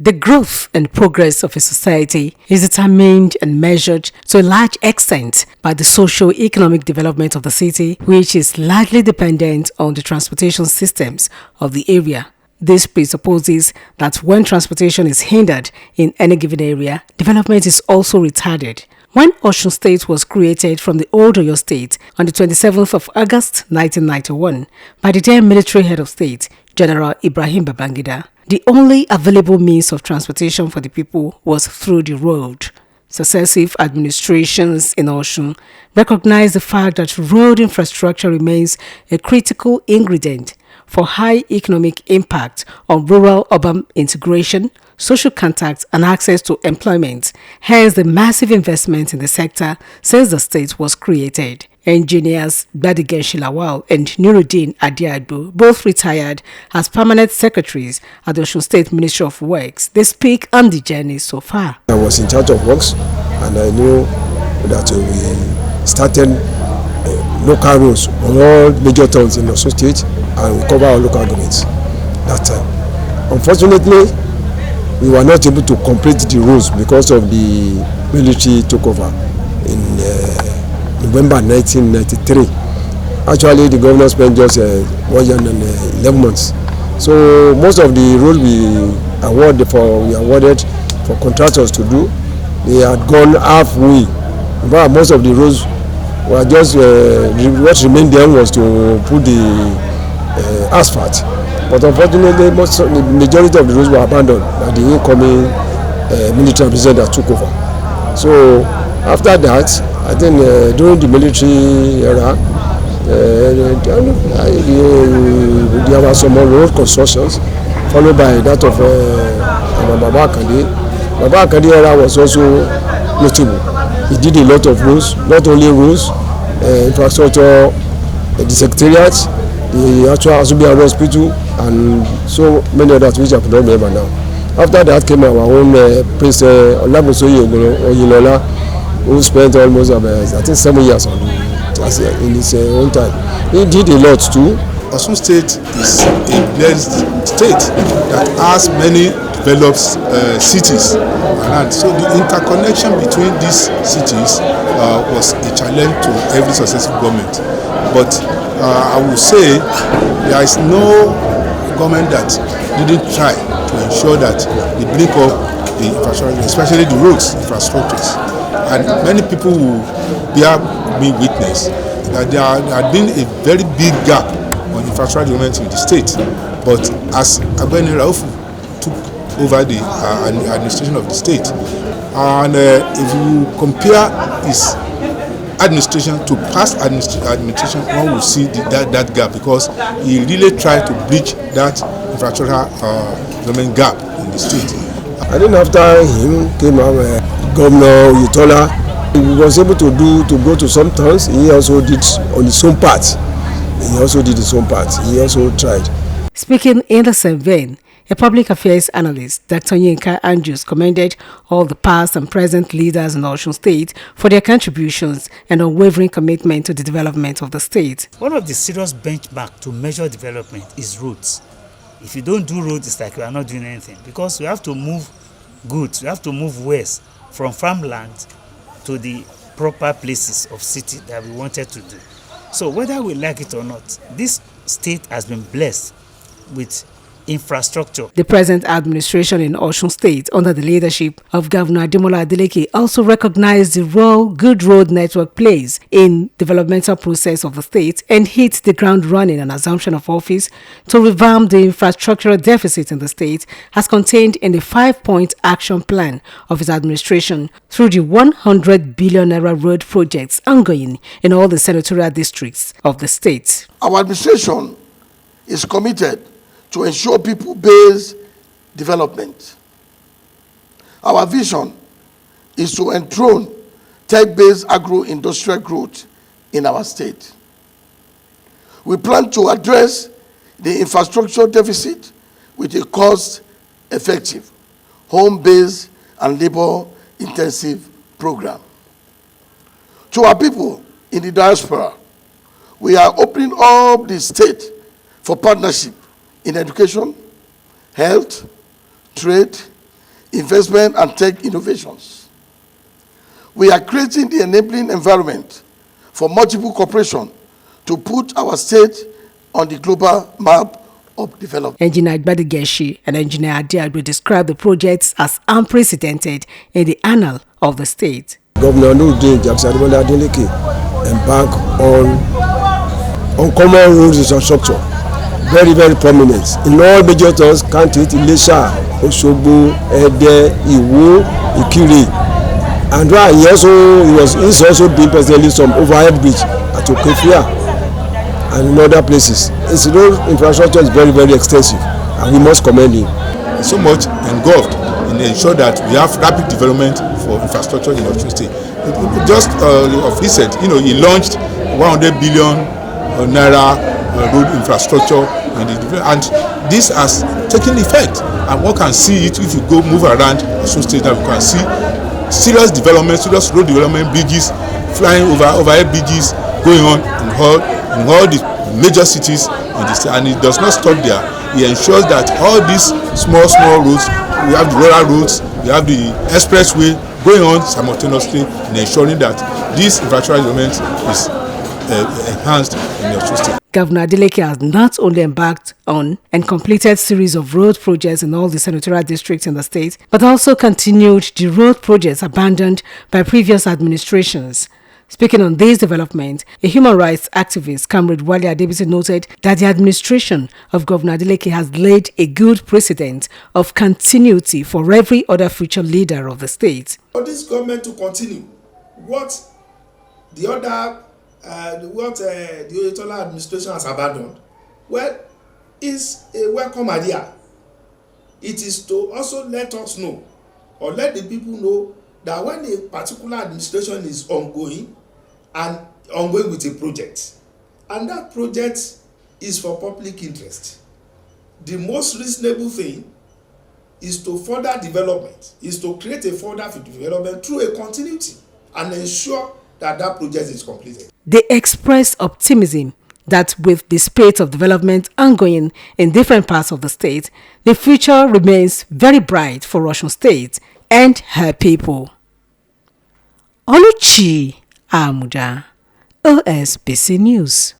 The growth and progress of a society is determined and measured to a large extent by the socio-economic development of the city, which is largely dependent on the transportation systems of the area. This presupposes that when transportation is hindered in any given area, development is also retarded. When Osun State was created from the old Oyo State on the 27th of August 1991 by the then military head of state, General Ibrahim Babangida, the only available means of transportation for the people was through the road. Successive administrations in Osun recognize the fact that road infrastructure remains a critical ingredient for high economic impact on rural-urban integration, social contact, and access to employment, hence the massive investment in the sector since the state was created. Engineers Gbadigan Shilawal and Nuruddin Adiagbo, both retired as permanent secretaries at the Osun State Ministry of Works. They speak on the journey so far. I was in charge of works and I knew that we started local roads on all major towns in Osun State and we cover our local governments that time. Unfortunately, we were not able to complete the roads because of the military took over in November 1993. Actually, the governor spent just 1 year and 11 months. So most of the roads we awarded for contractors to do, they had gone halfway. In fact, most of the roads were just what remained there was to put the asphalt. But unfortunately, the majority of the roads were abandoned by the incoming military president that took over. So after that, I think during the military era, there were some more road constructions, followed by that of Baba Akande. Baba Akande era was also notable. He did a lot of roads, not only roads, infrastructure, the secretariat, the actual Azubia Hospital, and so many others which I could not remember now. After that came our own Prince Olabosoye Oyilola, who spent almost I think 7 years on in his own time. He did a lot too. Osun State is a blessed state that has many developed cities around. So the interconnection between these cities was a challenge to every successive government. But I would say there is no government that didn't try to ensure that they bring up the infrastructure, especially the roads infrastructures. And many people will bear me witness that there had been a very big gap on infrastructure development in the state. But as Agbeni Rauf took over the administration of the state, and if you compare his administration to past administration, one will see that gap, because he really tried to bridge that infrastructure development gap in the state. I think after him came Governor Utola. He was able to go to some towns. He also did on his own part. He also tried. Speaking in the same vein, a public affairs analyst, Dr. Yinka Andrews, commended all the past and present leaders in Osun State for their contributions and unwavering commitment to the development of the state. One of the serious benchmarks to measure development is roads. If you don't do roads, it's like you are not doing anything, because we have to move goods, we have to move waste from farmland to the proper places of city that we wanted to do. So whether we like it or not, this state has been blessed with infrastructure. The present administration in Osun State, under the leadership of Governor Ademola Adeleke, also recognized the role good road network plays in developmental process of the state and hit the ground running on assumption of office to revamp the infrastructural deficit in the state as contained in the 5-point action plan of his administration through the 100 billion naira road projects ongoing in all the senatorial districts of the state. Our administration is committed to ensure people-based development. Our vision is to enthrone tech-based agro-industrial growth in our state. We plan to address the infrastructure deficit with a cost-effective, home-based and labor-intensive program. To our people in the diaspora, we are opening up the state for partnership in education, health, trade, investment, and tech innovations. We are creating the enabling environment for multiple cooperation to put our state on the global map of development. Engineer Gbadigeshi and Engineer Adiagbo described the projects as unprecedented in the annal of the state. Governor Nurudeen Jackson-Adewale Adeleke embarked on common roads infrastructure, very, very prominent in all major towns, Kanti, Ilesha, Osogbo, Ede, Iwo, Ikire. And he's also been personally some overhead bridge at Okefia and in other places. His road infrastructure is very, very extensive, and we must commend him. So much engulfed in ensure that we have rapid development for infrastructure in Osun State. Just of recent, he launched 100 billion naira road infrastructure, and this has taken effect. And one can see it if you go move around Osun State. Now you can see serious development, serious road development, bridges flying overhead bridges going on in all the major cities in the state. And it does not stop there. It ensures that all these small roads, we have the rural roads, we have the expressway going on simultaneously in ensuring that this infrastructure development is enhanced in the state. Governor Adeleke has not only embarked on and completed series of road projects in all the senatorial districts in the state, but also continued the road projects abandoned by previous administrations. Speaking on this development, a human rights activist, Comrade Wale Adebisi, noted that the administration of Governor Adeleke has laid a good precedent of continuity for every other future leader of the state. For this government to continue what the Oyetola administration has abandoned, well, is a welcome idea. It is to also let us know, or let the people know, that when a particular administration is ongoing with a project, and that project is for public interest, the most reasonable thing is to further development, is to create a further development through a continuity and ensure that that project is completed. They expressed optimism that with the spate of development ongoing in different parts of the state, the future remains very bright for Osun State and her people. Oluchi Amuda, OSBC News.